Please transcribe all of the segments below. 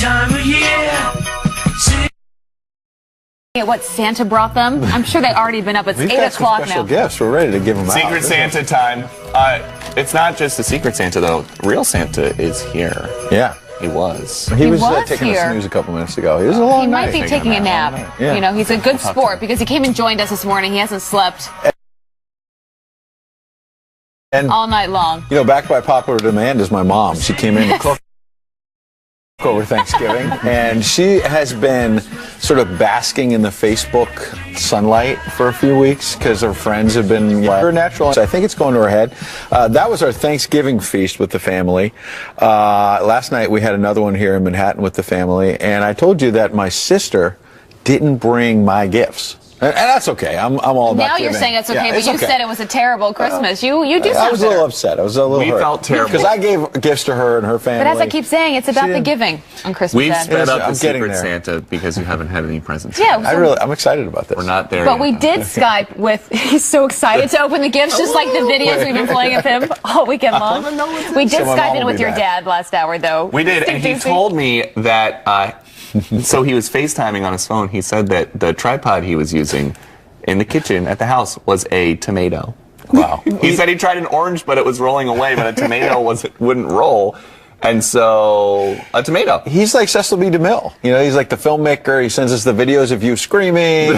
time of year. What Santa brought them? I'm sure they've already been up. It's 8 o'clock now. Special gifts. We're ready to give them out. Secret Santa time. It's not just the Secret Santa, though. Real Santa is here. Yeah. He was. He was here. taking a snooze a couple minutes ago. He was a long He night. might be taking a nap. Yeah. You know, he's a good sport because he came and joined us this morning. He hasn't slept all night long. You know, backed by popular demand is my mom. She came in to cook over Thanksgiving, and she has been sort of basking in the Facebook sunlight for a few weeks because her friends have been her natural. So I think it's going to her head. That was our Thanksgiving feast with the family. Last night we had another one here in Manhattan with the family, and I told you that my sister didn't bring my gifts. And that's okay. I'm all about Now giving. you're saying it's okay, Yeah, but it's you okay. said it was a terrible Christmas. You do I sound was a little bitter. upset. I was a little We hurt. felt terrible. Because I gave gifts to her and her family. But as I keep saying, it's about the giving on Christmas We've Day. sped up the I'm getting Secret there. Santa because you haven't had any presents. Yeah, I'm excited about this. We're not there but yet. we did Skype with, he's so excited to open the gifts, just like the videos we've been playing of him all weekend long. We did So my Skype mom in will with be your back. dad last hour, though. We did, and he told me that, so he was FaceTiming on his phone. He said that the tripod he was using in the kitchen at the house was a tomato. Wow. He said he tried an orange, but it was rolling away, but a tomato wouldn't roll. And so, a tomato. He's like Cecil B. DeMille. You know, he's like the filmmaker. He sends us the videos of you screaming,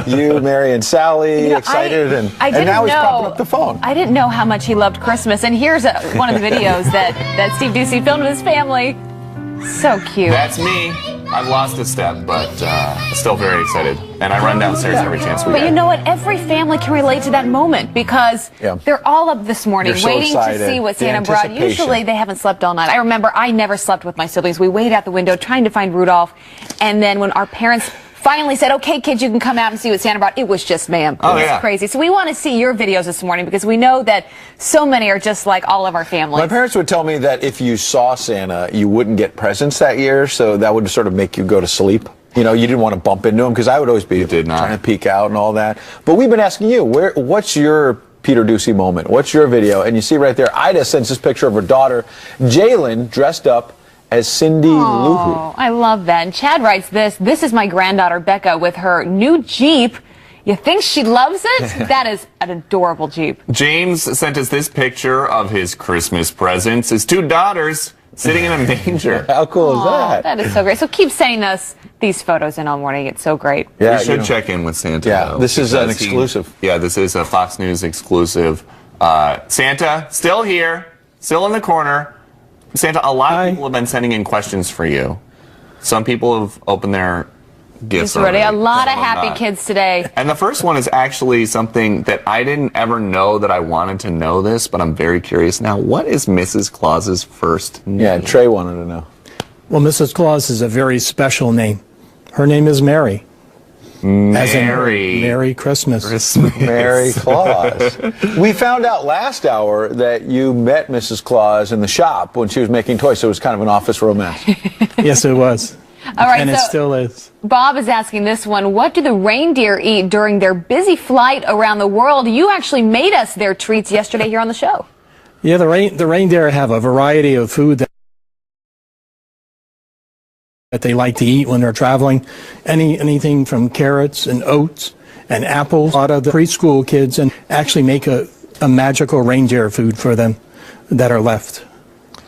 you, Mary, and Sally, excited, and now he's popping up the phone. I didn't know how much he loved Christmas, and here's one of the videos that Steve Doocy filmed with his family. So cute. That's me. I've lost a step, but still very excited. And I run downstairs every chance we But get. you know what? Every family can relate to that moment because they're all up this morning They're so waiting excited. to see what The Santa brought. anticipation. Usually they haven't slept all night. I remember I never slept with my siblings. We waited out the window trying to find Rudolph. And then when our parents finally said, okay, kids, you can come out and see what Santa brought, it was just ma'am. Oh, it was yeah. crazy. So we want to see your videos this morning because we know that so many are just like all of our families. My parents would tell me that if you saw Santa, you wouldn't get presents that year, so that would sort of make you go to sleep. You know, you didn't want to bump into him because I would always be trying to peek out and all that. But we've been asking you, what's your Peter Doocy moment? What's your video? And you see right there, Ida sends this picture of her daughter, Jalen, dressed up as Cindy Lou Who. Oh, I love that. And Chad writes this. This is my granddaughter, Becca, with her new Jeep. You think she loves it? That is an adorable Jeep. James sent us this picture of his Christmas presents. His two daughters sitting in a manger. How cool is that? That is so great. So keep sending us these photos in all morning. It's so great. Yeah, we should check in with Santa. Yeah, though, this is an because exclusive. This is a Fox News exclusive. Santa, still here, still in the corner. Santa, a lot of people have been sending in questions for you. Some people have opened their gifts It's already. A already. lot of Some have happy not. kids today. And the first one is actually something that I didn't ever know that I wanted to know this, but I'm very curious now. What is Mrs. Claus's first name? Yeah, Trey wanted to know. Well, Mrs. Claus is a very special name. Her name is Mary. As in Mary. Merry Christmas. Mary Claus. We found out last hour that you met Mrs. Claus in the shop when she was making toys, so it was kind of an office romance. Yes, it was. All right, And it so still is. Bob is asking this one. What do the reindeer eat during their busy flight around the world? You actually made us their treats yesterday here on the show. Yeah, the reindeer have a variety of food that they like to eat when they're traveling. Anything from carrots and oats and apples. A lot of the preschool kids and actually make a magical reindeer food for them that are left.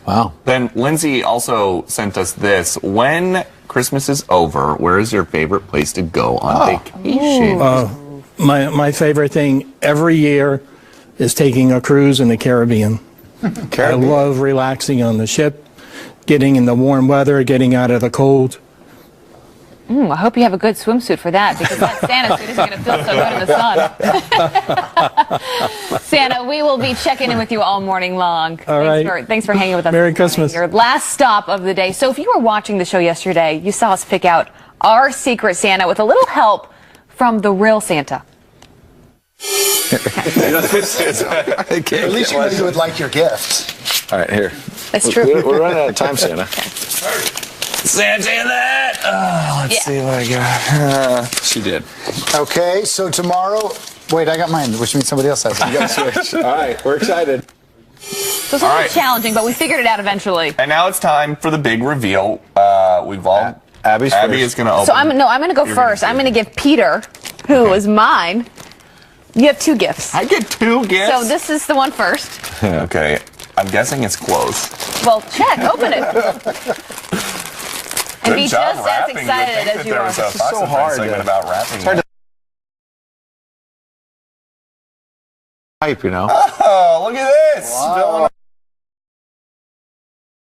Wow. Then Lindsay also sent us this. When Christmas is over, where is your favorite place to go on vacation? My favorite thing every year is taking a cruise in the Caribbean. I love relaxing on the ship, getting in the warm weather, getting out of the cold. I hope you have a good swimsuit for that because that Santa suit isn't going to feel so good in the sun. Santa, we will be checking in with you all morning long. All right. Thanks for hanging with us. Merry this morning. Christmas. Your last stop of the day. So if you were watching the show yesterday, you saw us pick out our Secret Santa with a little help from the real Santa. At least you know you would like your gift. All right, here. That's true. We're running out of time, Santa. Santa in that. Let's see what I got. She did. Okay, so tomorrow. Wait, I got mine, which means somebody else has it. You got to switch. All right, we're excited. So it's a little challenging, but we figured it out eventually. And now it's time for the big reveal. we've all. Abby's Abby first. is going to open. So I'm going to go You're gonna first. do I'm it. going to give Peter, who was mine. You have 2 gifts. I get 2 gifts. So this is the one first. Okay. I'm guessing it's closed. Well, check. Open it. And be Good job just as wrapping. You would excited think as that you there are. was a Fox and Friends hard segment to- about wrapping. hard to- Hype, you know. Oh, look at this! Villanova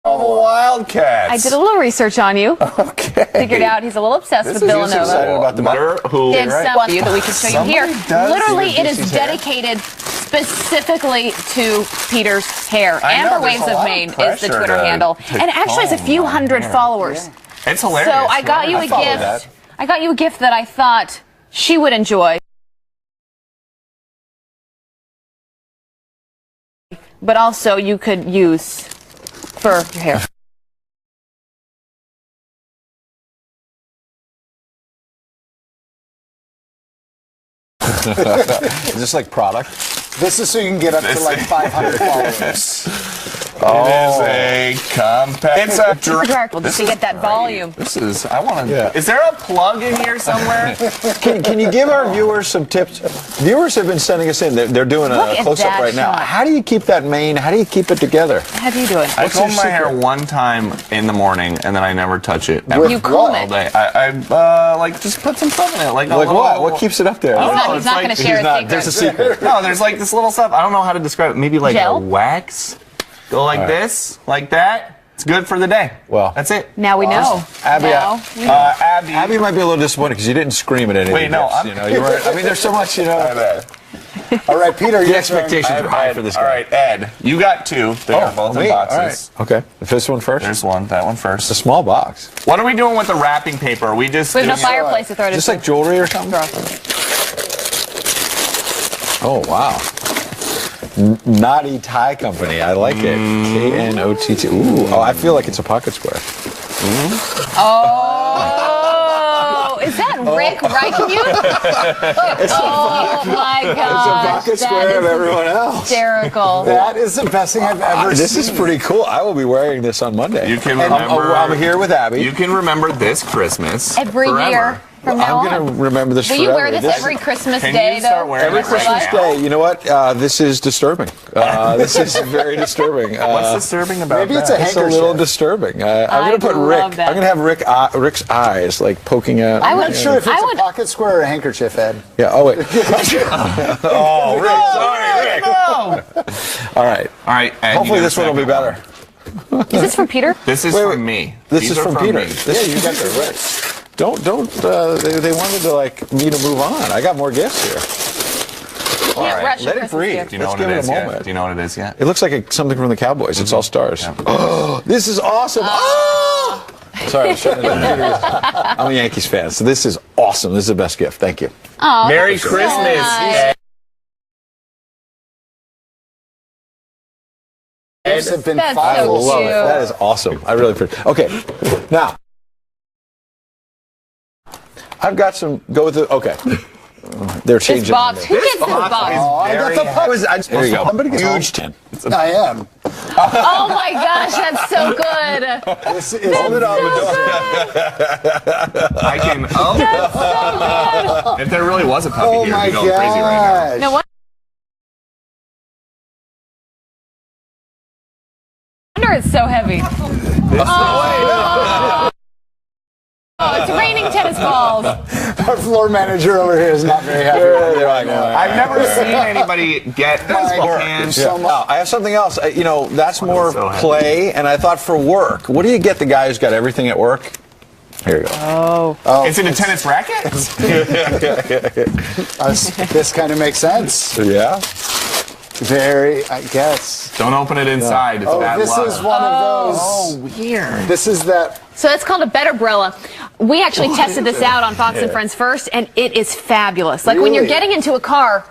Wildcats. I did a little research on you. Okay. Figured out he's a little obsessed This with is Villanova. excited about the Mother who. Did some you that we can show you here. Somebody does Literally, even it is Dixie's hair. dedicated specifically to Peter's hair. I know, Amber there's Waves a of lot of Maine is the pressure Twitter to handle, and it actually has a few comb hundred hair. followers. It's hilarious. So I got you a follow gift. that. I got you a gift that I thought she would enjoy, but also you could use for your hair. Is this like product? This is so you can get up to like 500 followers. It is a compact. It's a Powerful just to get that volume. This is. I want to. Yeah. Is there a plug in here somewhere? Can you give our viewers some tips? Viewers have been sending us in. They're doing Look a at close-up that right now. shot. How do you keep that mane? How do you keep it together? How do you do it? I What's comb your my hair secret? one time in the morning and then I never touch it. Ever. You comb all it. day. I like just put some stuff in it. Like a Like little, what? What keeps it up there? I don't know. He's It's not like- going to share he's a not- secret. there's a secret. No, there's like this little stuff. I don't know how to describe it. Maybe like Gel? a wax. Go like this, like that. It's good for the day. Well, that's it. Now we know. Abby, Now we know. Abby. Abby might be a little disappointed because you didn't scream at any Wait, of the no, gifts, I'm- you know, you were. I mean, there's so much, you know. All right, Peter, The your expectations turn. are high for this guy. All right, Ed, you got 2. They're both in me. boxes. All right. Okay. The first one first. There's one. That one It's a first. small box, What are we doing with the wrapping paper? Are we just We have no doing- fireplace to throw it just into. like jewelry or something. Oh wow. Knotty Tie Company. I like it. KNOTT. Ooh. Oh, I feel like it's a pocket square. Oh, is that Rick Reichmuth? Oh my gosh, Pocket square of everyone else. hysterical. That is the best thing I've ever This seen. is pretty cool. I will be wearing this on Monday. You can And remember. I'm here with Abby. You can remember this Christmas Every forever. year from now I'm going to on. remember this Will you forever. wear this every Christmas Can day, you start though? wearing Every it right Christmas now? Day. You know what? This is disturbing. This is very disturbing. What's disturbing about maybe that? it's a It's a handkerchief. little disturbing. I'm I going to put love Rick. that. I'm going to have Rick's eyes like poking out. I I'm would- not sure if I it's would- a pocket square or a handkerchief, Ed. Yeah. Oh wait. Oh, Rick, sorry, Rick. All right. All right. Ed, Hopefully you this got one will a be second better. Is this from Peter? This is Wait, from wait. me. This These is are from Peter. me. This you got the Rick. Don't. They wanted to like me to move on. I got more gifts here. All right, right, let it breathe. Do you know Let's what give it it a is yet? moment. Do you know what it is yet? It looks like something from the Cowboys. It's all stars. Oh, this is awesome. Oh! Sorry, I was trying to I'm a Yankees fan, so this is awesome. This is the best gift. Thank you. Oh, Merry that's so Christmas. nice. Ed. Gifts have been That's I so followed. love cute. it. That is awesome. I really appreciate it. Okay, now I've got some. Go with the. Okay, they're changing. This box. Who gets this box? Oh, I got the puck. There you go. Somebody gets Huge 10. I am. Oh my gosh, that's so good. This is Hold it on, I can. Oh, if there really was a puppy Oh here, my we'd go crazy right gosh. No wonder it's so heavy. Oh, it's raining tennis balls. Our floor manager over here is not very happy. They're like, now. I've never seen anybody get this My hand. So Yeah. much. Now, I have something else. You know, that's more so happy. play, and I thought for work. What do you get the guy who's got everything at work? Here you go. It's in a tennis racket? This kind of makes sense. Yeah. Very, I guess. Don't open it inside. It's Oh, bad this luck. is one of those. weird. This is that. So it's called a Betterbrella. We actually tested this out on Fox and Friends first, and it is fabulous. Like when you're Really? getting into a car,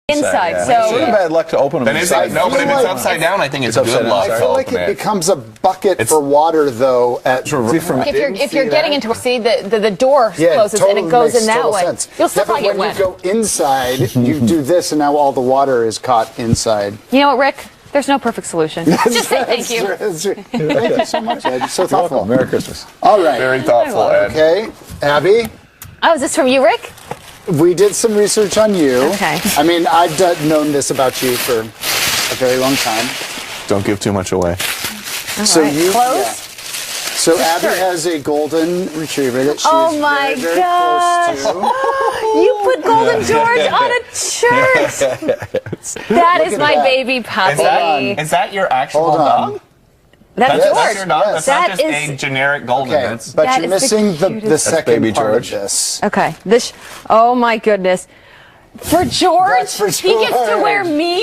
inside. Yeah. So Pretty bad luck to open them Then is inside. it? No, but if it's like- upside down, I think it's It's upside good down. luck I I to feel like open it it. becomes a bucket for water, though. At different. if you're getting into see the door Yeah, closes totally and it goes makes in that total way, sense. you'll still Yeah, but probably get when wet. you go inside, you do this, and now all the water is caught inside. You know what, Rick? There's no perfect solution. Just say thank you. Thank you so much, Ed. So thoughtful. Welcome. Merry Christmas. All right. Very thoughtful, Ed. Okay, Abby, Oh, is this from you, Rick? we did some research on you. Okay. I mean, I've known this about you for a very long time. Don't give too much away. So right. you, Close? yeah. So Abby shirt. has a golden retriever that she's Oh my very, very gosh. close to. You put Golden George on a shirt. That is at my that. baby puppy. Is that your actual Hold on. dog? That's Yes. That's George. your dog? That's That not just is- a generic golden. Okay, That's- but That you're is the missing the cutest- second baby part George. of this. Okay. Oh my goodness. For George? That's for He gets to George. wear me?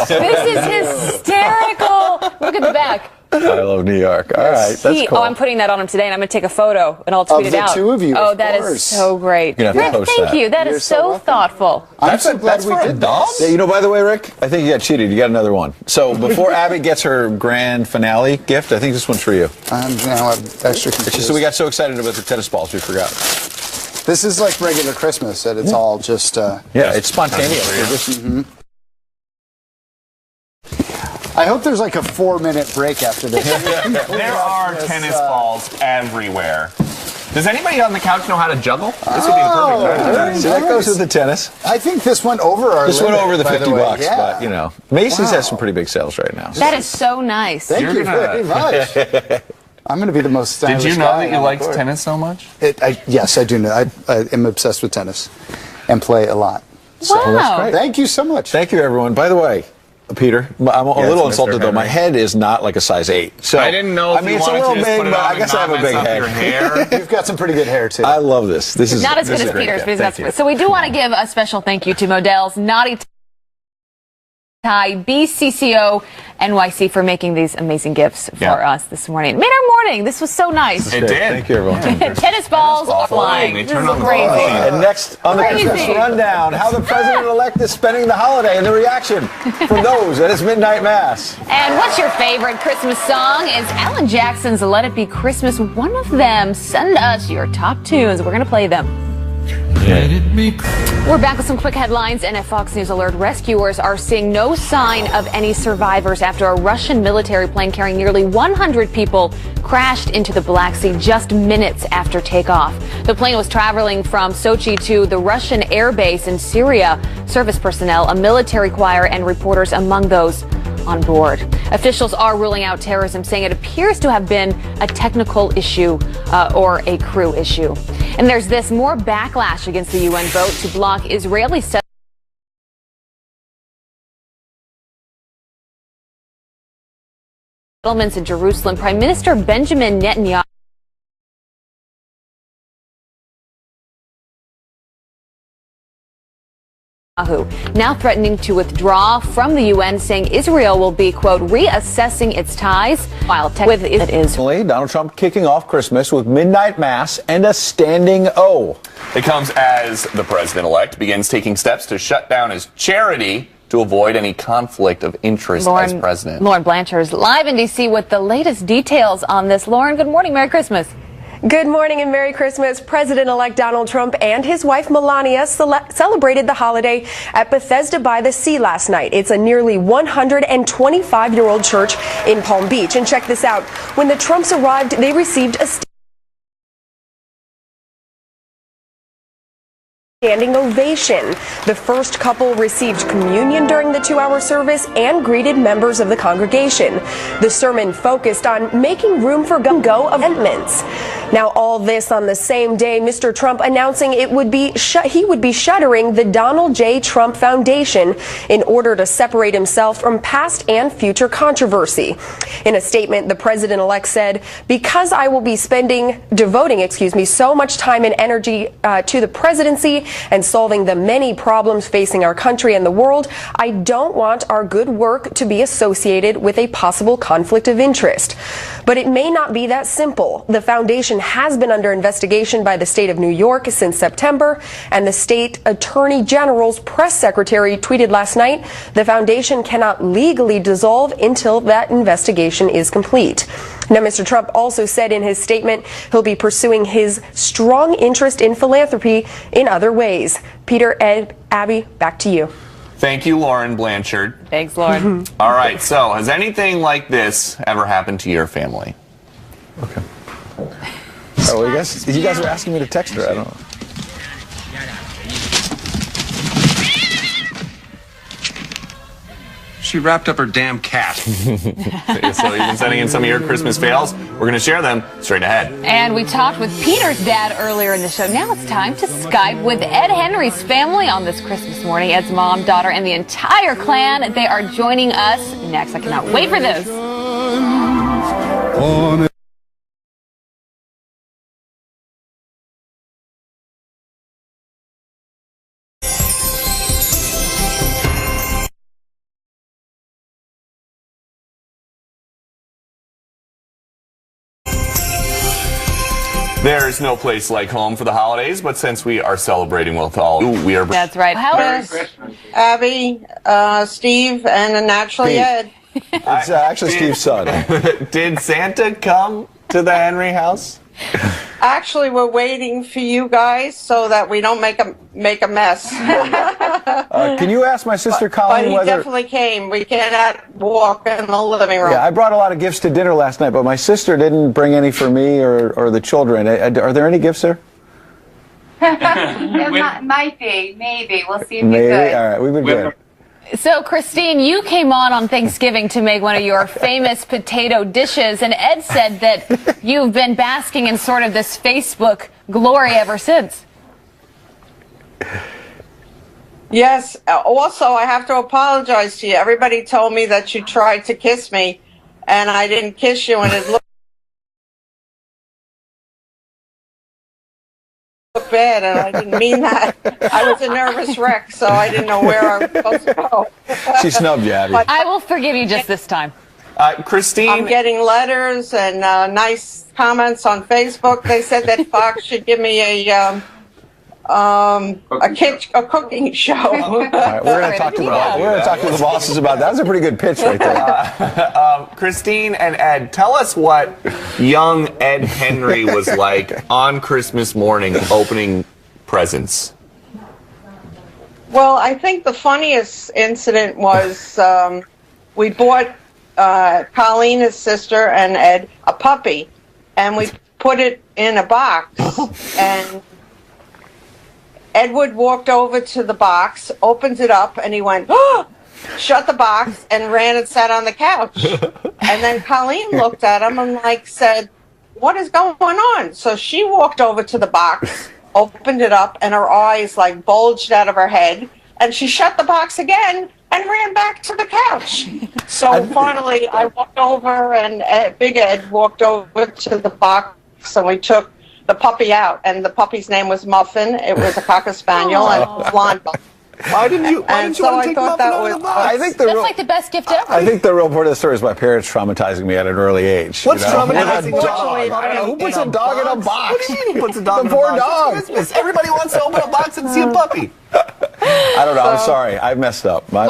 This is hysterical. Look at the back. I love New York. All right, that's cool. Oh, I'm putting that on him today, and I'm going to take a photo, and I'll tweet it the out. two of you, Oh, of that is course. so great. You're gonna have to Rick, post thank that. you. That You're is so so welcome. thoughtful. I'm so glad we for a did dog? this. Yeah, you know, by the way, Rick, I think you got cheated. You got another one. So before Abby gets her grand finale gift, I think this one's for you. Now I'm extra confused. It's just that we got so excited about the tennis balls, we forgot. This is like regular Christmas, that it's all just. Yeah, it's spontaneous. We're just- I hope there's like a 4-minute break after this. There are tennis balls everywhere. Does anybody on the couch know how to juggle? This would be the perfect time. So that goes with the tennis. I think this went over our This went limit, over the by 50 way. bucks, Yeah. but you know, Macy's Wow. has some pretty big sales right now. That is so nice. Thank You're you gonna- very much. I'm going to be the most stylish Did you know guy that you on the liked court. tennis so much? Yes, I do know. I am obsessed with tennis and play a lot. Wow. Thank you so much. Thank you, everyone. By the way, Peter, I'm a little Mr. insulted though. My Henry. head is not like a size 8. So I didn't know if I mean, you it's a wanted little to just big, put it but on I and guess I have not a big mess up head. your hair. You've got some pretty good hair, too. I love this. This is Not as good this as is great. Peter's, Yeah, but thank that's you. So we do want to give a special thank you to Modell's Naughty Tie BCCO NYC for making these amazing gifts for Yeah. us this morning. It made our morning. This was so nice. It Great. did. Thank you, everyone. Tennis balls are flying. They This turn is on the crazy. ball. And next on the Crazy. Christmas Rundown, how the president-elect is spending the holiday and the reaction from those at his midnight mass. And what's your favorite Christmas song? Is Alan Jackson's Let It Be Christmas one of them? Send us your top tunes. We're going to play them. We're back with some quick headlines, and a Fox News alert: rescuers are seeing no sign of any survivors after a Russian military plane carrying nearly 100 people crashed into the Black Sea just minutes after takeoff. The plane was traveling from Sochi to the Russian air base in Syria. Service personnel, a military choir, and reporters among those on board. Officials are ruling out terrorism, saying it appears to have been a technical issue or a crew issue. And there's this: more backlash against the UN vote to block Israeli settlements in Jerusalem. Prime Minister Benjamin Netanyahu now threatening to withdraw from the UN, saying Israel will be, quote, reassessing its ties while with it is. Donald Trump kicking off Christmas with midnight mass and a standing O. It comes as the president-elect begins taking steps to shut down his charity to avoid any conflict of interest as president. Lauren Blanchard is live in D.C. with the latest details on this. Lauren, good morning. Merry Christmas. Good morning and Merry Christmas. President-elect Donald Trump and his wife Melania celebrated the holiday at Bethesda by the Sea last night. It's a nearly 125-year-old church in Palm Beach. And check this out. When the Trumps arrived, they received a standing ovation. The first couple received communion during the 2-hour service and greeted members of the congregation. The sermon focused on making room for go amendments. Now, all this on the same day Mr. Trump announcing he would be shuttering the Donald J. Trump Foundation in order to separate himself from past and future controversy. In a statement, the president-elect said, "Because I will be devoting so much time and energy to the presidency and solving the many problems facing our country and the world, I don't want our good work to be associated with a possible conflict of interest." But it may not be that simple. The foundation has been under investigation by the state of New York since September, and the state attorney general's press secretary tweeted last night the foundation cannot legally dissolve until that investigation is complete. Now, Mr. Trump also said in his statement he'll be pursuing his strong interest in philanthropy in other ways. Peter, Ed, Abby, back to you. Thank you, Lauren Blanchard. Thanks, Lauren. All right, so has anything like this ever happened to your family? Okay. Oh, you guys are asking me to text her. I don't know. She wrapped up her damn cat. So you've been sending in some of your Christmas fails. We're going to share them straight ahead. And we talked with Peter's dad earlier in the show. Now it's time to Skype with Ed Henry's family on this Christmas morning. Ed's mom, daughter, and the entire clan, they are joining us next. I cannot wait for this. There's no place like home for the holidays, but since we are celebrating with all, we are. That's right. Merry Christmas. Abby, Steve, and naturally Pete. Ed. It's actually Steve's son. Did Santa come to the Henry house? Actually, we're waiting for you guys so that we don't make a mess. Can you ask my sister But Colleen he whether... definitely came. We cannot walk in the living room. Yeah, I brought a lot of gifts to dinner last night, but my sister didn't bring any for me or the children. Are there any gifts there? It might be, maybe. We'll see if Maybe. you're good. All right, we've been good. So, Christine, you came on Thanksgiving to make one of your famous potato dishes, and Ed said that you've been basking in sort of this Facebook glory ever since. Yes. Also, I have to apologize to you. Everybody told me that you tried to kiss me, and I didn't kiss you, and it looked bad, and I didn't mean that. I was a nervous wreck, so I didn't know where I was supposed to go. She snubbed you, Abby. I will forgive you just this time. Christine. I'm getting letters and nice comments on Facebook. They said that Fox should give me a cooking show. All right, we're going to talk to the bosses about that. That was a pretty good pitch right there. Christine and Ed, tell us what young Ed Henry was like on Christmas morning opening presents. Well, I think the funniest incident was we bought Colleen, his sister, and Ed a puppy, and we put it in a box, and Edward walked over to the box, opened it up, and he went, "Oh!" Shut the box and ran and sat on the couch. And then Colleen looked at him and said, "What is going on?" So she walked over to the box, opened it up, and her eyes bulged out of her head, and she shut the box again and ran back to the couch. So finally I walked over, and Big Ed walked over to the box, and we took the puppy out, and the puppy's name was Muffin. It was a Cocker Spaniel and blonde. Why didn't you want to take Muffin out of the box? I think That's like the best gift ever. I think the real part of the story is my parents traumatizing me at an early age. What's traumatizing? Unfortunately, Who puts a dog in a box? What do you mean he puts a dog The in a poor box? dog. It's Christmas. Everybody wants to open a box and see a puppy. I don't know. I'm sorry. I messed up. My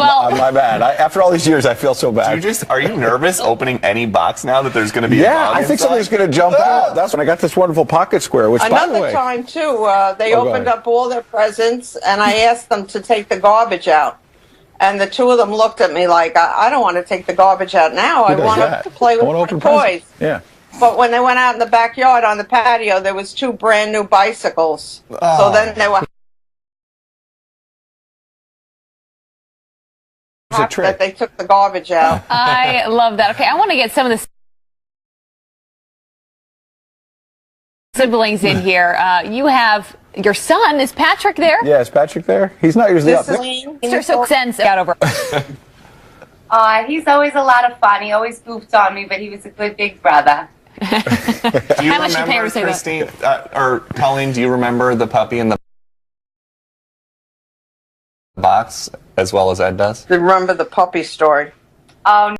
bad. After all these years, I feel so bad. Are you nervous opening any box now that there's going to be a dog I think inside? something's going to jump out. That's when I got this wonderful pocket square, which, by the another way... time, too, they go opened ahead. up all their presents, and I asked them to take the garbage out. And the two of them looked at me like, I don't want to take the garbage out now. I does want that? to play I with wanna my open toys. presents. Yeah. But when they went out in the backyard on the patio, there was two brand new bicycles. So then they were It's a happy trick. that they took the garbage out. I love that. Okay, I want to get some of the siblings in here. You have your son. Is Patrick there? Yeah, is Patrick there? He's not usually up. This is Lean. Mr. So sense out over. He's always a lot of fun. He always goofed on me, but he was a good big brother. Do you How much you pay her remember, to say that? Christine, or Colleen, do you remember the puppy in the box as well as Ed does? Remember the puppy story? Oh,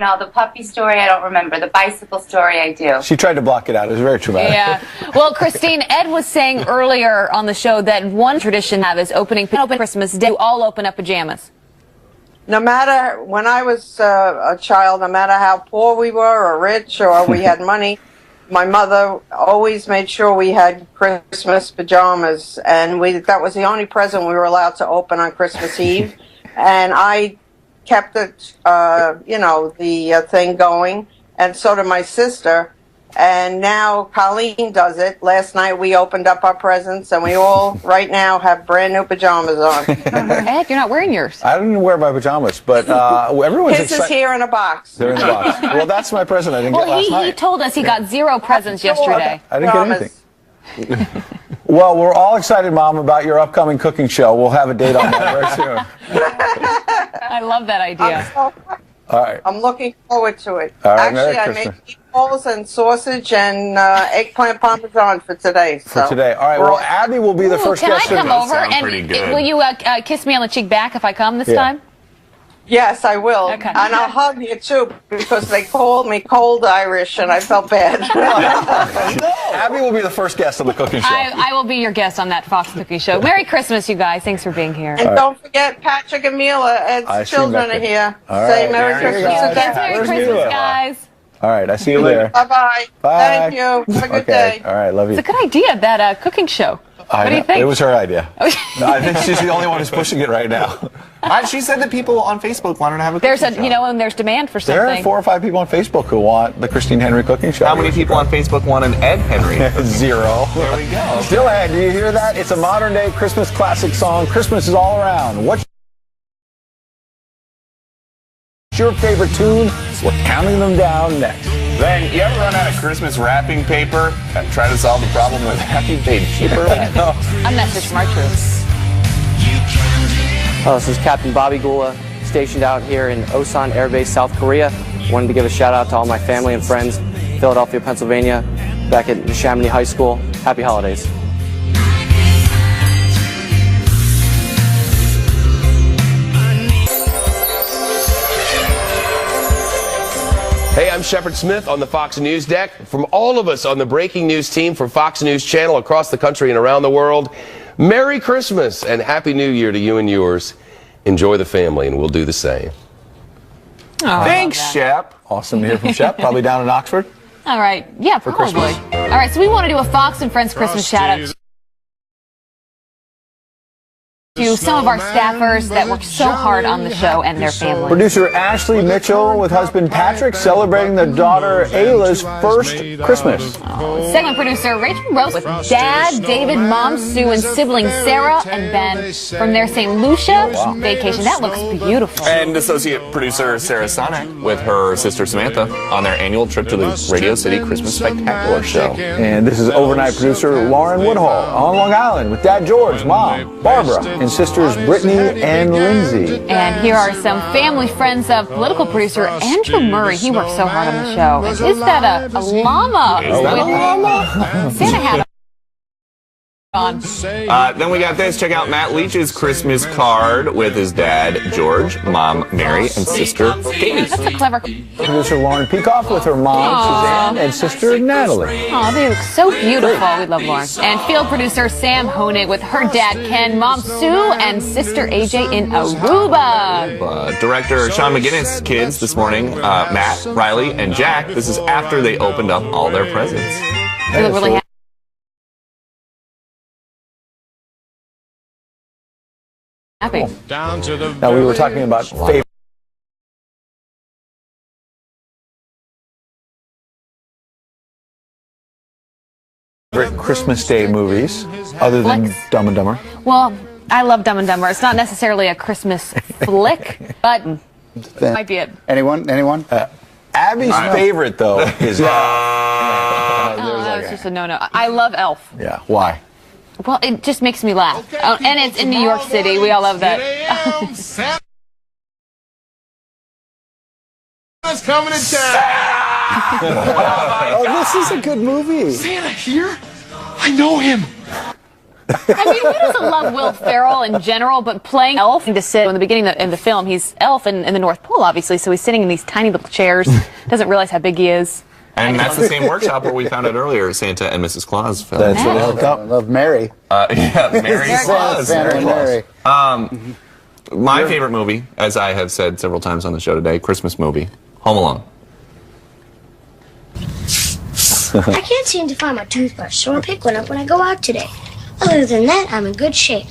no, the puppy story I don't remember. The bicycle story I do. She tried to block it out. It was very traumatic. Yeah. Well, Christine, Ed was saying earlier on the show that one tradition have is open Christmas Day. You all open up pajamas. No matter, when I was a child, no matter how poor we were or rich or we had money, my mother always made sure we had Christmas pajamas, and that was the only present we were allowed to open on Christmas Eve. And I kept it, the thing going, and so did my sister. And now Colleen does it. Last night we opened up our presents, and we all right now have brand new pajamas on. Ed, you're not wearing yours. I didn't wear my pajamas, but everyone's His is excited. here in a box. They're in the box. Well, that's my present I didn't get last night. He told us he got 0 presents yesterday. I didn't get anything. Well, we're all excited, Mom, about your upcoming cooking show. We'll have a date on that very soon. I love that idea. All right. I'm looking forward to it. All right, Merry Actually, I Christmas. made meatballs and sausage and eggplant parmesan for today. For today. All right, well, Abby will be the first Can I guest. come over sound and pretty good. will you kiss me on the cheek back if I come this Yeah. time? Yes, I will. Okay. And I'll hug you too, because they called me cold Irish and I felt bad. Abby will be the first guest on the cooking show. I will be your guest on that Fox Cookie Show. Merry Christmas, you guys. Thanks for being here. And don't forget Patrick and Mila, I Ed's see 'em children back are there. here. All Say right. Merry Merry Christmas Christmas. again. Yes, Merry Where's Christmas, Mila? guys. All right, I see you there. Bye-bye. Bye. Thank you. Have a good Okay. day. All right, love you. It's a good idea, that cooking show. What do you think? It was her idea. No, I think she's the only one who's pushing it right now. She said that people on Facebook wanted to have a There's cooking show. and there's demand for There something. are 4 or 5 people on Facebook who want the Christine Henry cooking show. How many people on Facebook want an Ed Henry? 0. There we go. Still ahead, do you hear that? It's a modern day Christmas classic song. Christmas is all around. What's your favorite tune? We're counting them down next. Then, you ever run out of Christmas wrapping paper and try to solve the problem with have you paid cheaper? A message from our troops. This is Captain Bobby Gula, stationed out here in Osan Air Base, South Korea. Wanted to give a shout out to all my family and friends, Philadelphia, Pennsylvania, back at Chamonix High School. Happy holidays. Hey, I'm Shepard Smith on the Fox News deck. From all of us on the breaking news team for Fox News Channel across the country and around the world, Merry Christmas and Happy New Year to you and yours. Enjoy the family, and we'll do the same. Thanks, Shep. Awesome to hear from Shep, probably down in Oxford. All right. Yeah, probably. Christmas. All right, so we want to do a Fox and Friends Christmas shout-out to some of our staffers that work so hard on the show and their families. Producer Ashley Mitchell with husband Patrick celebrating their daughter Ayla's first Christmas. Segment producer Rachel Rose with Dad, David, Mom, Sue, and siblings Sarah and Ben from their St. Lucia vacation. That looks beautiful. And associate producer Sarah Sonic with her sister Samantha on their annual trip to the Radio City Christmas Spectacular show. And this is overnight producer Lauren Woodhull on Long Island with Dad George, Mom, Barbara, and sisters Brittany and Lindsay. And here are some family friends of political producer Andrew Murray. He works so hard on the show. And is that a llama? Is that a llama? Santa hat on. Then we got this. Check out Matt Leach's Christmas card with his dad, George, Mom, Mary, and sister, Katie. That's a clever. Producer Lauren Peacock with her mom, Suzanne, and sister Natalie. Oh, they look so beautiful. We love Lauren. And field producer Sam Honig with her dad, Ken, Mom, Sue, and sister AJ in Aruba. Director Sean McGinnis' kids this morning, Matt, Riley, and Jack. This is after they opened up all their presents. They look really happy. Now we were talking about favorite Christmas Day movies other than Dumb and Dumber. Well, I love Dumb and Dumber. It's not necessarily a Christmas flick, but it might be it. Anyone? Abby's favorite though is That was just a no-no. I love Elf. yeah. Why? Well, it just makes me laugh. Oh, and it's in New York City. We all love that. Coming to town. Oh, this is a good movie. Santa here? I know him. I mean, who doesn't love Will Ferrell in general, but playing Elf to sit in the beginning of the film, he's Elf in the North Pole, obviously, so he's sitting in these tiny little chairs, doesn't realize how big he is. And that's the same workshop where we found out earlier Santa and Mrs. Claus film. That's what they hooked I up. love Mary. Yeah, Mary Claus. Santa and Mary. My favorite movie, as I have said several times on the show today, Christmas movie, Home Alone. I can't seem to find my toothbrush, so I'll pick one up when I go out today. Other than that, I'm in good shape.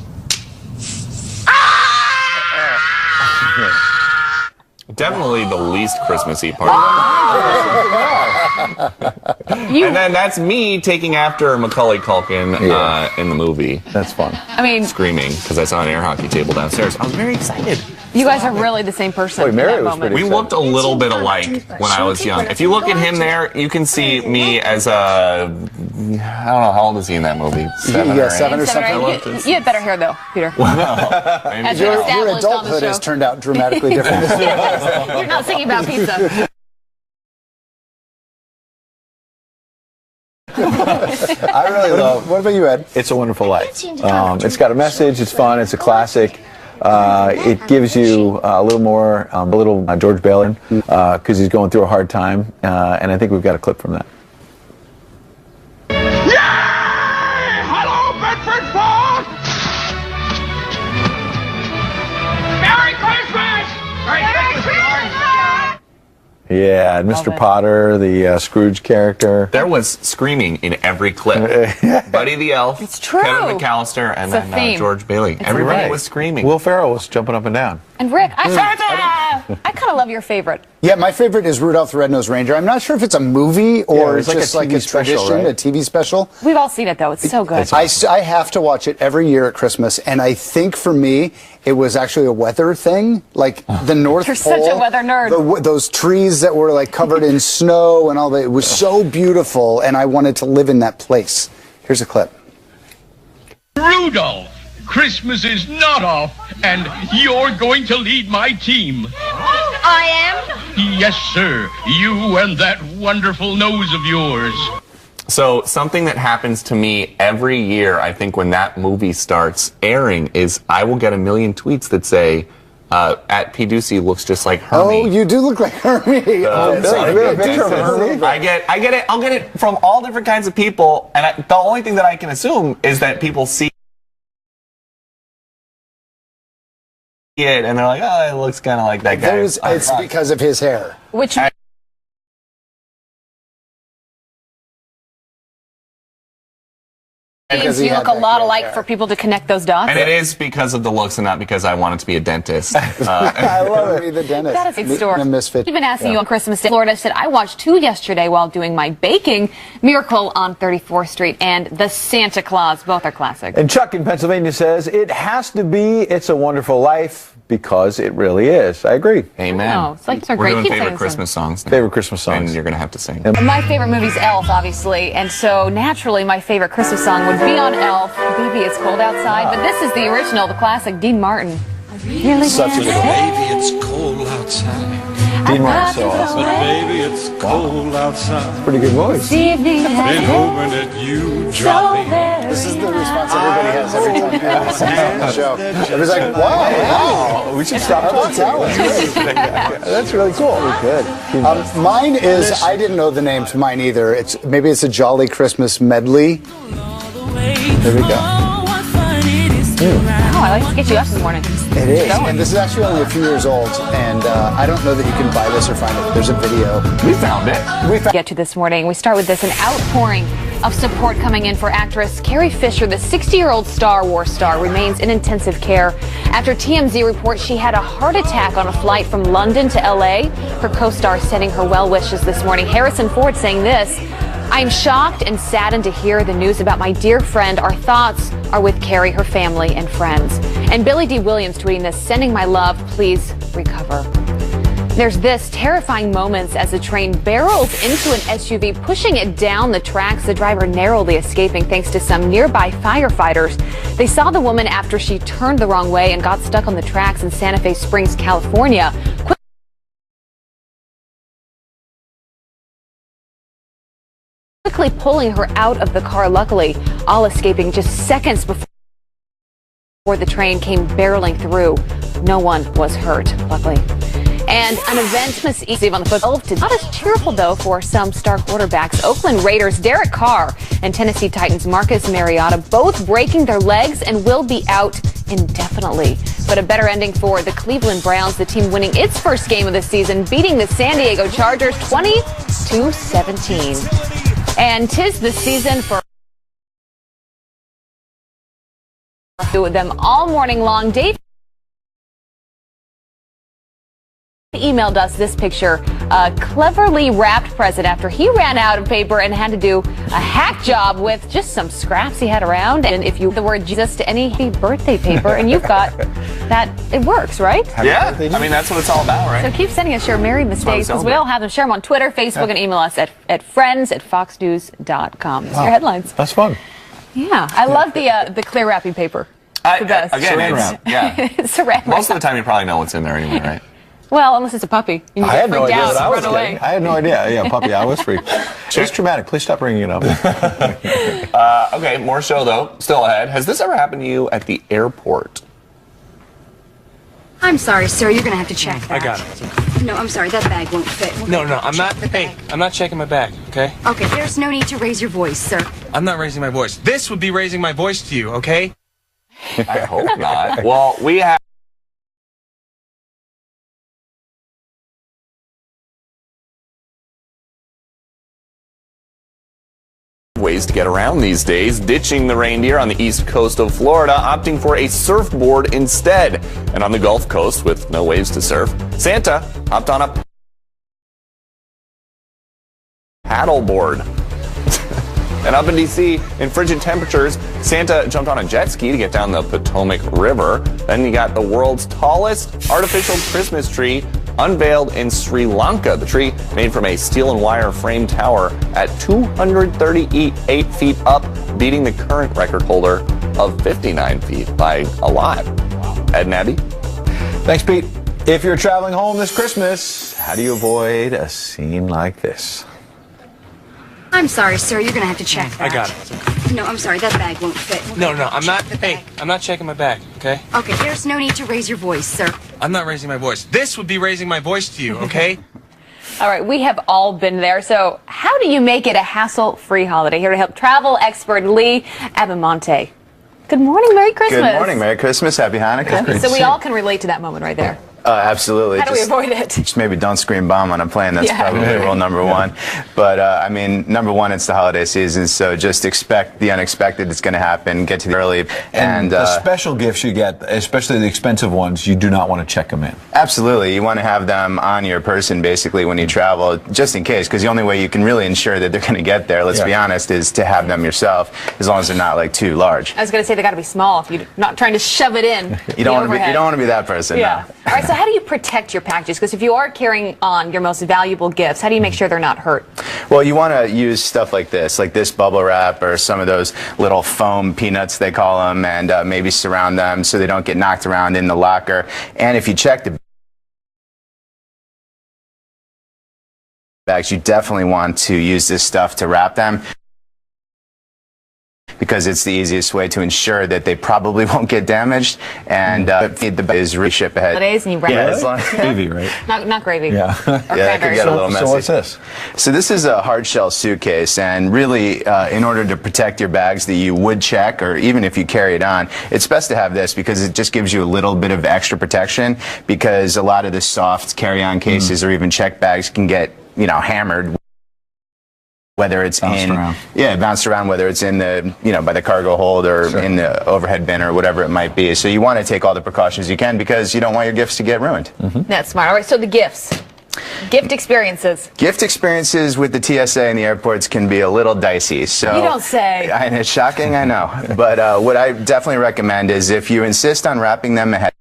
Definitely the least Christmassy part. And then that's me taking after Macaulay Culkin in the movie. That's fun. I mean, Screaming because I saw an air hockey table downstairs. I was very excited. you guys are really the same person in that moment. We looked a little bit alike when I was young. If you look at him there, you can see me as a, I don't know, how old is he in that movie? 7 or 8? 7 or something. You had better hair though, Peter. Your adulthood has turned out dramatically different. You're not singing about pizza. I really love. What about you, Ed? It's a Wonderful Life. It's got a message. It's fun. It's a classic. It gives you a little more, George Bailey, because he's going through a hard time, and I think we've got a clip from that. Hello, Bedford Falls! Merry Christmas! Merry Christmas! Yeah, and Mr. Potter, the Scrooge character. There was screaming in every clip. Buddy the Elf, It's true. Kevin McAllister, and It's a then theme. George Bailey. It's Everybody right. was screaming. Will Ferrell was jumping up and down. And Rick, I kind of love your favorite. Yeah, my favorite is Rudolph the Red-Nosed Reindeer. I'm not sure if it's a movie or it's like just a like TV a special, tradition, right? a TV special. We've all seen it though. It's so good. I have to watch it every year at Christmas, and I think for me, it was actually a weather thing, like the North You're Pole. such a weather nerd. Those trees that were like covered in snow and all that. It was so beautiful, and I wanted to live in that place. Here's a clip. Rudolph, Christmas is not off, and you're going to lead my team. I am? Yes, sir. You and that wonderful nose of yours. So something that happens to me every year, I think, when that movie starts airing, is I will get a million tweets that say, at P. Ducey looks just like Hermie. Oh, you do look like Hermie. I'll get it from all different kinds of people, and the only thing that I can assume is that people see it and they're like, oh, it looks kind of like that guy. It's because of his hair. Which means you look a lot alike for people to connect those dots. And it is because of the looks and not because I wanted to be a dentist. I love it. The dentist. That is a good story. A misfit. I've been asking you on Christmas Day. Florida said, I watched 2 yesterday while doing my baking. Miracle on 34th Street and The Santa Claus. Both are classic. And Chuck in Pennsylvania says, it has to be It's a Wonderful Life because it really is. I agree. Amen. Oh, it's like, We're great. doing Keep favorite saying Christmas songs now. Favorite Christmas songs. And you're going to have to sing. My favorite movie's Elf, obviously, and so naturally my favorite Christmas song would be on Elf, Baby It's Cold Outside, but this is the original, the classic, Dean Martin. Really Such a good one. Baby, it's cold outside. Dean Martin's so awesome. But baby, it's cold outside. Pretty good voice. Evening Been hoping that you drop in. This is the response everybody has every time you see on the show. Everybody's like, wow. We should stop talking. That's really cool. Good. Mine is, I didn't know the name to mine either. Maybe it's a Jolly Christmas medley. There we go. Oh, I like to get you up in the morning. It is. And this is actually only a few years old, and I don't know that you can buy this or find it. There's a video. We found it. Get to this morning. We start with this, an outpouring of support coming in for actress Carrie Fisher. The 60-year-old Star Wars star remains in intensive care after TMZ reports she had a heart attack on a flight from London to LA. Her co-star sending her well wishes this morning. Harrison Ford saying this: I am shocked and saddened to hear the news about my dear friend. Our thoughts are with Carrie, her family, and friends. And Billy D. Williams tweeting this: sending my love, please recover. There's this terrifying moments as the train barrels into an SUV, pushing it down the tracks. The driver narrowly escaping thanks to some nearby firefighters. They saw the woman after she turned the wrong way and got stuck on the tracks in Santa Fe Springs, California. Quickly pulling her out of the car, luckily, all escaping just seconds before the train came barreling through. No one was hurt, luckily. And an event Miss Eve on the football. Not as cheerful, though, for some star quarterbacks. Oakland Raiders' Derek Carr and Tennessee Titans' Marcus Mariota both breaking their legs and will be out indefinitely. But a better ending for the Cleveland Browns, the team winning its first game of the season, beating the San Diego Chargers 20-17. And 'tis the season for them all morning long. Dave emailed us this picture, a cleverly wrapped present after he ran out of paper and had to do a hack job with just some scraps he had around. And if you the word Jesus to any birthday paper, and you've got that, it works, right? Yeah, I mean, that's what it's all about, right? So keep sending us your merry mistakes, because we all have them. Share them on Twitter, Facebook, and email us at friends@foxnews.com. Those are your headlines. That's fun. Yeah, I love the clear wrapping paper. The best. Again, Saran most of the time you probably know what's in there anyway, right? Well, unless it's a puppy. You I get had no freaked idea out what I and was run away. getting. I had no idea. Yeah, puppy, I was freaked. It's traumatic. Please stop bringing it up. Okay, more show though. Still ahead. Has this ever happened to you at the airport? I'm sorry, sir. You're going to have to check that. I got it. No, I'm sorry. That bag won't fit. No, I'm not. Hey, I'm not checking my bag, okay? Okay, there's no need to raise your voice, sir. I'm not raising my voice. This would be raising my voice to you, okay? I hope not. Well, we have ways to get around these days, ditching the reindeer on the east coast of Florida, opting for a surfboard instead. And on the Gulf Coast, with no waves to surf, Santa hopped on a paddleboard. And up in D.C., in frigid temperatures, Santa jumped on a jet ski to get down the Potomac River. Then you got the world's tallest artificial Christmas tree unveiled in Sri Lanka. The tree, made from a steel and wire frame tower at 238 feet up, beating the current record holder of 59 feet by a lot. Ed and Abby? Thanks, Pete. If you're traveling home this Christmas, how do you avoid a scene like this? I'm sorry, sir. You're going to have to check that. I got it. No, I'm sorry. That bag won't fit. No, I'm not. Hey, I'm not checking my bag, okay? Okay, there's no need to raise your voice, sir. I'm not raising my voice. This would be raising my voice to you, okay? All right, we have all been there. So how do you make it a hassle-free holiday? Here to help travel expert Lee Abamonte. Good morning, Merry Christmas. Good morning, Merry Christmas, Happy Hanukkah. So we all can relate to that moment right there. Absolutely. How do we avoid it? Just maybe don't scream bomb on a plane. That's Yeah. probably rule number one. But I mean, number one, it's the holiday season, so just expect the unexpected. It's going to happen. Get to the early. And the special gifts you get, especially the expensive ones, you do not want to check them in. Absolutely. You want to have them on your person, basically, when you travel, just in case, because the only way you can really ensure that they're going to get there, let's be honest, is to have them yourself, as long as they're not, like, too large. I was going to say they got to be small if you're not trying to shove it in. You don't want to be that person. Yeah. No. All right, so how do you protect your packages? Because if you are carrying on your most valuable gifts, how do you make sure they're not hurt? Well, you want to use stuff like this bubble wrap or some of those little foam peanuts, they call them, and maybe surround them so they don't get knocked around in the locker. And if you check the bags, you definitely want to use this stuff to wrap them, because it's the easiest way to ensure that they probably won't get damaged. And the is reship ahead. Holidays and you wrap it. Gravy, right? Not gravy. Yeah, that could get a little messy. So what's this? So this is a hard shell suitcase, and really, in order to protect your bags that you would check, or even if you carry it on, it's best to have this because it just gives you a little bit of extra protection, because a lot of the soft carry-on cases or even check bags can get, hammered. Whether it's bounced around, whether it's in the, by the cargo hold or in the overhead bin or whatever it might be. So you want to take all the precautions you can, because you don't want your gifts to get ruined. That's smart. All right, so the gifts. Gift experiences. Gift experiences with the TSA and the airports can be a little dicey. So You don't say. And it's shocking, I know. But what I definitely recommend is, if you insist on wrapping them ahead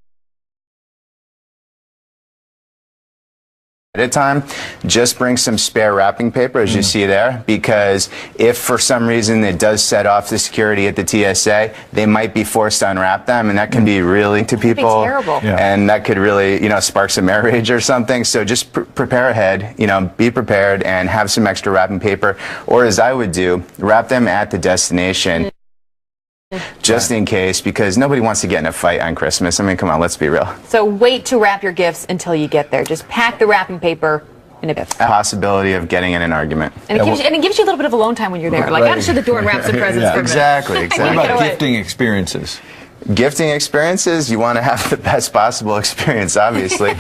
of time, just bring some spare wrapping paper, as you see there, because if for some reason it does set off the security at the TSA, they might be forced to unwrap them, and that can be really to people. That'd be terrible. Yeah. And that could really, spark some air rage or something. So just prepare ahead, be prepared and have some extra wrapping paper, or as I would do, wrap them at the destination. Just in case, because nobody wants to get in a fight on Christmas. I mean, come on, let's be real. So wait to wrap your gifts until you get there. Just pack the wrapping paper in a gift. A possibility of getting in an argument. And it gives you a little bit of alone time when you're there. Like, I'm sure the door and wrap some presents for a minute. Exactly. What about gifting experiences? Gifting experiences, you want to have the best possible experience, obviously.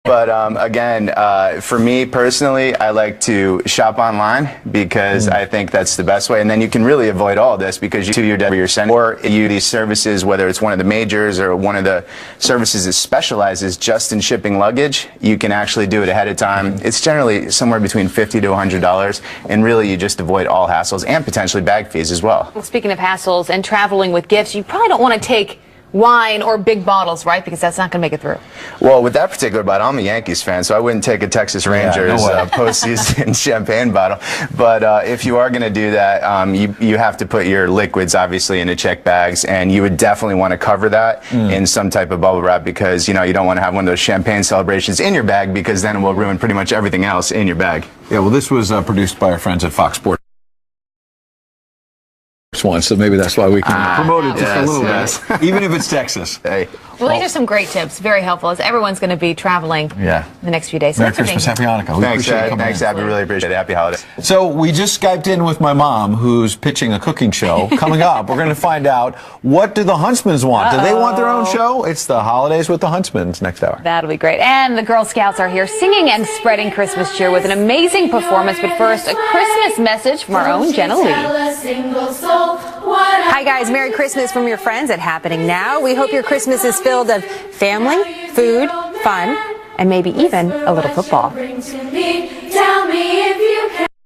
But again, for me personally, I like to shop online because I think that's the best way. And then you can really avoid all this because you're sending, or you these services, whether it's one of the majors or one of the services that specializes just in shipping luggage, you can actually do it ahead of time. It's generally somewhere between $50 to $100, and really you just avoid all hassles and potentially bag fees as well. Well, speaking of hassles and traveling with gifts, you probably don't want to take wine or big bottles, right? Because that's not going to make it through. Well, with that particular bottle, I'm a Yankees fan, so I wouldn't take a Texas Rangers postseason champagne bottle. But if you are going to do that, you have to put your liquids, obviously, into check bags, and you would definitely want to cover that in some type of bubble wrap because, you know, you don't want to have one of those champagne celebrations in your bag because then it will ruin pretty much everything else in your bag. Yeah, well, this was produced by our friends at Fox Sports once, so maybe that's why we can promote it just a little bit, even if it's Texas. Hey. Well, these are some great tips, very helpful, as everyone's going to be traveling the next few days. So Merry Christmas, Happy Hanukkah. Thanks, Abby. Really appreciate it. Happy holidays. So we just Skyped in with my mom, who's pitching a cooking show. Coming up, we're going to find out, what do the Huntsmans want? Do they want their own show? It's the Holidays with the Huntsmans next hour. That'll be great. And the Girl Scouts are here singing and spreading Christmas cheer with an amazing performance. But first, a Christmas message from our own Jenna Lee. Hi guys, Merry Christmas from your friends at Happening Now. We hope your Christmas is filled of family, food, fun, and maybe even a little football. Tell me